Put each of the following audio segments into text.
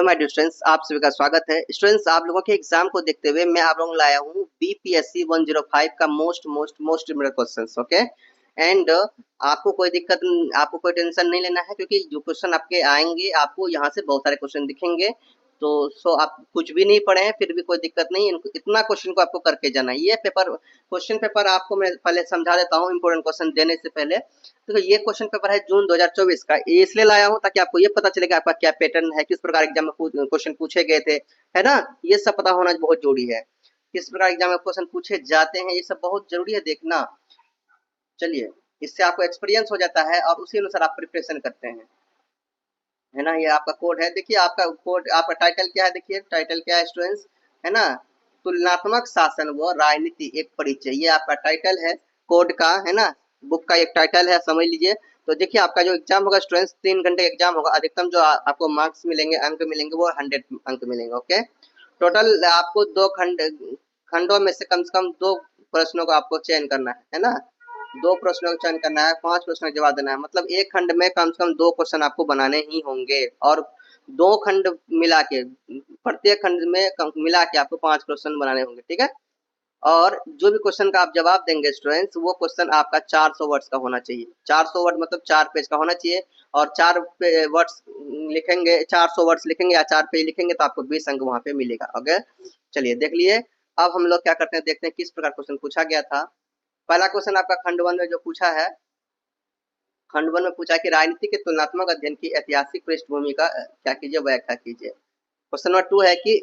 My dear students, आप सभी का स्वागत है। स्टूडेंट्स, आप लोगों के एग्जाम को देखते हुए मैं आप लोगों को लाया हूँ बीपीएससी 105 का most important questions. Okay and आपको कोई टेंशन नहीं लेना है, क्योंकि जो क्वेश्चन आपके आएंगे आपको यहाँ से बहुत सारे क्वेश्चन दिखेंगे। तो आप कुछ भी नहीं पढ़े हैं फिर भी कोई दिक्कत नहीं, इतना क्वेश्चन को आपको करके जाना है। ये क्वेश्चन पेपर आपको मैं पहले समझा देता हूँ इंपोर्टेंट क्वेश्चन देने से पहले। तो ये क्वेश्चन पेपर है जून 2024 का, ये इसलिए लाया हूँ ताकि आपको ये पता चलेगा आपका क्या पैटर्न है, किस प्रकार एग्जाम में क्वेश्चन पूछे गए थे, है ना। ये सब पता होना बहुत जरूरी है, किस प्रकार एग्जाम में क्वेश्चन पूछे जाते हैं, ये सब बहुत जरूरी है देखना। चलिए, इससे आपको एक्सपीरियंस हो जाता है और उसी अनुसार आप प्रिपरेशन करते हैं, है ना। ये आपका कोड है, देखिए आपका कोड, आपका टाइटल क्या है, देखिए टाइटल क्या है स्टूडेंट्स, है ना। तुलनात्मक शासन व राजनीति एक परिचय, ये आपका टाइटल है कोड का, है ना। बुक का एक टाइटल है, समझ लीजिए। तो देखिए आपका जो एग्जाम होगा स्टूडेंट्स, 3 घंटे एग्जाम होगा। अधिकतम जो आपको मार्क्स मिलेंगे, अंक मिलेंगे, वो 100 अंक मिलेंगे। ओके, टोटल आपको खंडों में से कम 2 प्रश्नों को आपको चयन करना है ना। 2 प्रश्नों का चयन करना है, 5 प्रश्नों का जवाब देना है। मतलब एक खंड में कम से कम 2 क्वेश्चन आपको बनाने ही होंगे, और 2 खंड मिला के, प्रत्येक खंड में मिला के आपको 5 क्वेश्चन बनाने होंगे, ठीक है। और जो भी क्वेश्चन का आप जवाब देंगे स्टूडेंट्स, वो क्वेश्चन आपका 400 वर्ड्स का होना चाहिए। 400 वर्ड मतलब 4 पेज का होना चाहिए। और 4 वर्ड्स लिखेंगे, 400 वर्ड्स लिखेंगे या 4 पेज लिखेंगे तो आपको 20 अंक वहां पे मिलेगा। ओके, चलिए देख लिए। अब हम लोग क्या करते हैं, देखते हैं किस प्रकार क्वेश्चन पूछा गया था। पहला क्वेश्चन आपका खंड 1 में जो पूछा है, खंड 1 में पूछा कि राजनीति के तुलनात्मक अध्ययन की ऐतिहासिक पृष्ठभूमि का क्या कीजिए, व्याख्या कीजिए। क्वेश्चन नंबर 2 है कि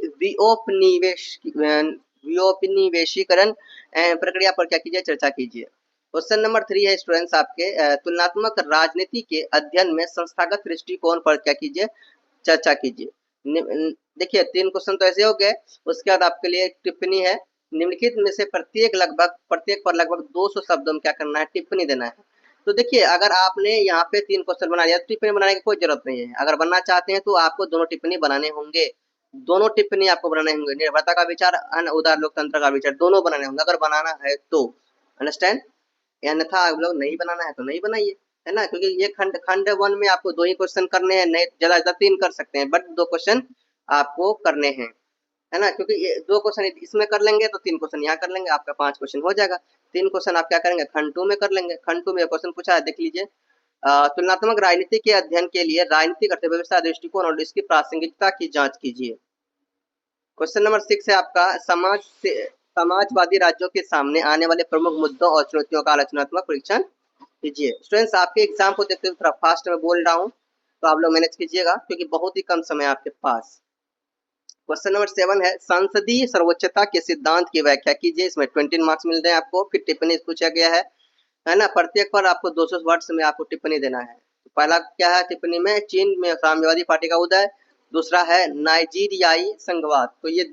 विओपनिवेशीकरण प्रक्रिया पर क्या कीजिए, चर्चा कीजिए। क्वेश्चन नंबर 3 है स्टूडेंट्स आपके, तुलनात्मक राजनीति के अध्ययन में संस्थागत दृष्टिकोण पर क्या कीजिए, चर्चा कीजिए। देखिए 3 क्वेश्चन तो ऐसे हो गए। उसके बाद आपके लिए एक टिप्पणी है। निम्नलिखित में से प्रत्येक पर लगभग 200 शब्दों में क्या करना है, टिप्पणी देना है। तो देखिए अगर आपने यहाँ पे 3 क्वेश्चन बना लिया तो टिप्पणी बनाने की कोई जरूरत नहीं है। अगर बनना चाहते हैं तो आपको दोनों टिप्पणी बनाने होंगे, दोनों टिप्पणी आपको बनाने होंगे। निर्भरता का विचार, उदार लोकतंत्र का विचार, दोनों बनाने होंगे अगर बनाना है तो, अंडरस्टैंड। अन्यथा आप लोग नहीं बनाना है तो नहीं बनाइए, है ना। क्योंकि ये खंड 1 में आपको 2 ही क्वेश्चन करने हैं, नहीं ज्यादा 3 कर सकते हैं, बट 2 क्वेश्चन आपको करने हैं, है ना। क्योंकि ये 2 क्वेश्चन इसमें कर लेंगे तो 3 क्वेश्चन यहाँ कर लेंगे, आपका 5 क्वेश्चन हो जाएगा। 3 क्वेश्चन आप क्या करेंगे, खंड 2 में कर लेंगे। खंड 2 में क्वेश्चन पूछा है, देख लीजिए। तुलनात्मक राजनीति के अध्ययन के लिए राजनीतिक अर्थव्यवस्था दृष्टिकोण और इसकी प्रासंगिकता की जांच कीजिए। क्वेश्चन नंबर 6 है आपका, समाजवादी राज्यों के सामने आने वाले प्रमुख मुद्दों और चुनौतियों का आलोचनात्मक परीक्षण कीजिए। स्टूडेंट्स, आपके एग्जाम को देखते हुए थोड़ा फास्ट में बोल रहा हूँ, तो आप लोग मैनेज कीजिएगा क्योंकि बहुत ही कम समय आपके पास। क्वेश्चन नंबर 7 है, संसदीय सर्वोच्चता के सिद्धांत की व्याख्या कीजिए। इसमें 20 मार्क्स मिल रहे हैं आपको। फिर टिप्पणी पूछा गया है ना। प्रत्येक पर आपको 200 वर्ड्स में आपको टिप्पणी देना है। तो पहला क्या है टिप्पणी में, चीन में साम्यवादी पार्टी का उदय। दूसरा है नाइजीरियाई संघवाद। तो ये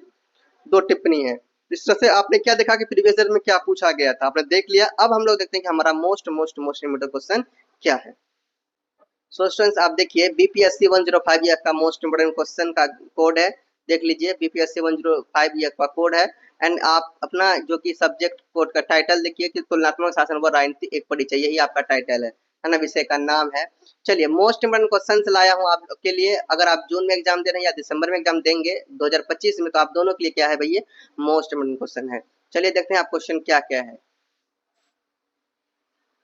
2 टिप्पणी है। इस तरह से आपने क्या देखा कि प्रीवियस ईयर में क्या पूछा गया था, आपने देख लिया। अब हम लोग देखते हैं कि हमारा मोस्ट इम्पोर्टेंट क्वेश्चन क्या है। सो स्टूडेंट्स, आप देखिए बीपीएससी 105 ये आपका मोस्ट इम्पोर्टेंट क्वेश्चन का कोड है। देख लीजिए बीपीएससी 105 ये आपका कोड है। एंड आप अपना जो कि सब्जेक्ट कोड का टाइटल देखिए कि तुलनात्मक शासन व राजनीति एक परिचय, यही आपका टाइटल है ना, विषय का नाम है। चलिए मोस्ट इम्पोर्टेंट क्वेश्चन लाया हूँ आपके लिए। अगर आप जून में एग्जाम दे रहे हैं या दिसंबर में एग्जाम देंगे 2025 में, तो आप दोनों के लिए क्या है भैया, मोस्ट इम्पोर्टेंट क्वेश्चन है। चलिए देखते हैं आप क्वेश्चन क्या क्या है।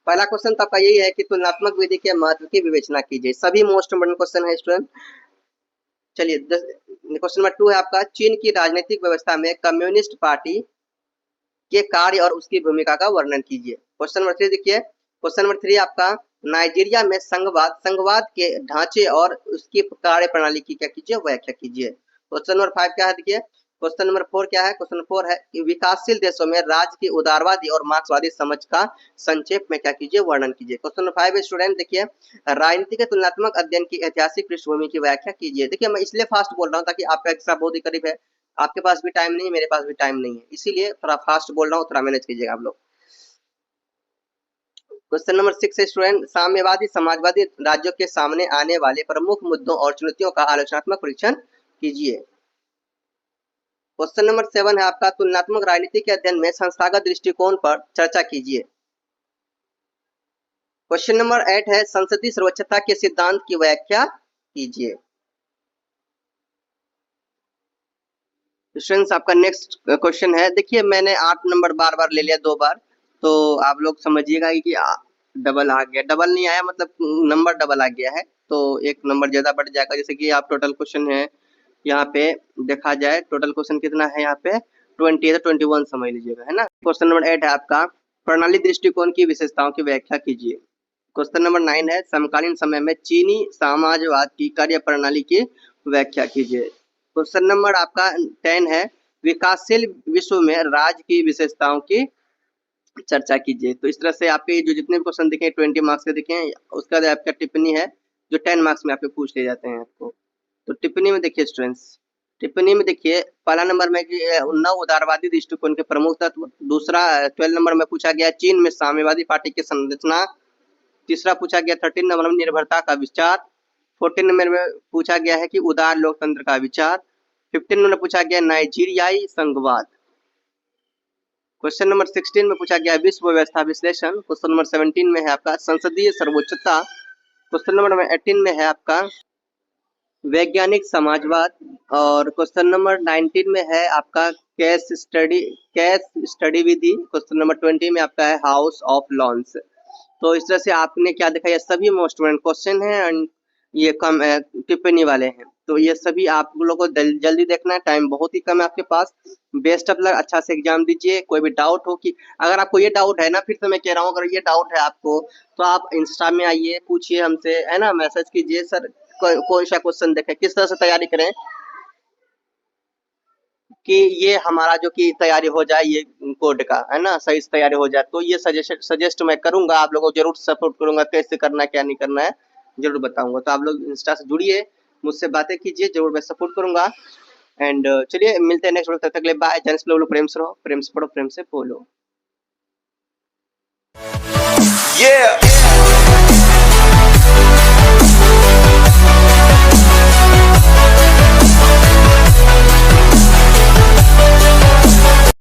पहला क्वेश्चन तो आपका यही है कि तुलनात्मक विधि के महत्व की विवेचना कीजिए। सभी मोस्ट इम्पोर्टेंट क्वेश्चन है स्टूडेंट। चलिए क्वेश्चन नंबर 2 है आपका, चीन की राजनीतिक व्यवस्था में कम्युनिस्ट पार्टी के कार्य और उसकी भूमिका का वर्णन कीजिए। क्वेश्चन नंबर 3 देखिए, क्वेश्चन नंबर 3 आपका, नाइजीरिया में संघवाद के ढांचे और उसकी कार्य प्रणाली की क्या कीजिए, व्याख्या कीजिए। क्वेश्चन नंबर 5 क्या है देखिए, क्वेश्चन नंबर 4 क्या है, क्वेश्चन नंबर 4 है कि विकासशील देशों में राज्य की उदारवादी और मार्क्सवादी समझ का संक्षेप में क्या कीजिए, वर्णन कीजिए। क्वेश्चन नंबर 5 स्टूडेंट देखिए, राजनीति के तुलनात्मक अध्ययन की ऐतिहासिक पृष्ठभूमि की व्याख्या कीजिए। देखिए मैं इसलिए फास्ट बोल रहा हूँ ताकि आपका एग्जाम बहुत ही करीब है, आपके पास भी टाइम नहीं, मेरे पास भी टाइम नहीं है, इसीलिए थोड़ा फास्ट बोल रहा हूँ, थोड़ा मैनेज कीजिएगा आप लोग। क्वेश्चन नंबर 6 है स्टूडेंट, साम्यवादी समाजवादी राज्यों के सामने आने वाले प्रमुख मुद्दों और चुनौतियों का आलोचनात्मक परीक्षण कीजिए। क्वेश्चन नंबर 7 है आपका, तुलनात्मक राजनीति के अध्ययन में संस्थागत दृष्टिकोण पर चर्चा कीजिए। क्वेश्चन नंबर 8 है, संसदीय सर्वोच्चता के सिद्धांत की व्याख्या कीजिए। स्टूडेंट्स आपका नेक्स्ट क्वेश्चन है, देखिए मैंने 8 नंबर बार बार ले लिया 2 बार, तो आप लोग समझिएगा कि डबल आ गया, डबल नहीं आया मतलब नंबर डबल आ गया है, तो एक नंबर ज़्यादा बढ़ जाएगा। जैसे कि आप टोटल क्वेश्चन है यहाँ पे देखा जाए, टोटल क्वेश्चन कितना है यहाँ पे 20 है, 21 समझ लीजिएगा, है ना। क्वेश्चन नंबर 8 है आपका, प्रणाली दृष्टिकोण की विशेषताओं की व्याख्या कीजिए। क्वेश्चन नंबर 9 है, समकालीन समय में चीनी साम्राज्यवाद की कार्य प्रणाली की व्याख्या कीजिए। क्वेश्चन नंबर आपका 10 है, विकासशील विश्व में राज्य की विशेषताओं की चर्चा कीजिए। तो इस तरह से आपके जो जितने क्वेश्चन दिखे 20 मार्क्स के दिखे, उसके बाद आपका टिप्पणी है जो 10 मार्क्स में आपके पूछ लिए जाते हैं आपको। तो टिप्पणी में देखिए स्टूडेंट्स, टिप्पणी में देखिए पहला नंबर में कि नव उदारवादी दृष्टिकोण के प्रमुख तत्व, दूसरा 12 नंबर में पूछा गया चीन में साम्यवादी पार्टी की संरचना, तीसरा पूछा गया 13 नंबर में निर्भरता का विचार, 14 नंबर में पूछा गया है कि उदार लोकतंत्र का विचार, 15 नंबर में पूछा गया नाइजीरियाई संघवाद। क्वेश्चन नंबर 16 में पूछा गया विश्व व्यवस्था विश्लेषण। क्वेश्चन नंबर 17 में है आपका संसदीय सर्वोच्चता। क्वेश्चन नंबर 18 में है आपका वैज्ञानिक समाजवाद। और क्वेश्चन नंबर 19 में है आपका केस स्टडी विधि। क्वेश्चन नंबर 20 में आपका है हाउस ऑफ लॉन्स। तो इस तरह से आपने क्या देखा, ये सभी मोस्ट इम्पोर्टेंट क्वेश्चन हैं एंड ये कम टिप्पणी वाले हैं, तो ये सभी आप लोगों को जल्दी देखना है, टाइम बहुत ही कम है आपके पास। बेस्ट ऑफ लक, अच्छा से एग्जाम दीजिए। कोई भी डाउट हो कि अगर आपको ये डाउट है ना, फिर से मैं कह रहा हूँ, अगर ये डाउट है आपको तो आप इंस्टा में आइए, पूछिए हमसे, है ना, मैसेज कीजिए सर कौन सा क्वेश्चन देखें, किस तरह से तैयारी करें कि ये हमारा जो कि तैयारी हो जाए ये कोड का, है ना, सही से तैयारी हो जाए। तो ये सजेस्ट मैं करूंगा, आप लोगों को जरूर सपोर्ट करूंगा, कैसे करना है क्या नहीं करना है जरूर बताऊंगा। तो आप लोग इंस्टा से जुड़िए, मुझसे बातें कीजिए, जरूर मैं सपोर्ट करूंगा। एंड चलिए मिलते हैं नेक्स्ट वीडियो, तब तक के लिए बाय। जैन से लोग प्रेम से रहो, प्रेम से पढ़ो, प्रेम से बोलो। Yeah.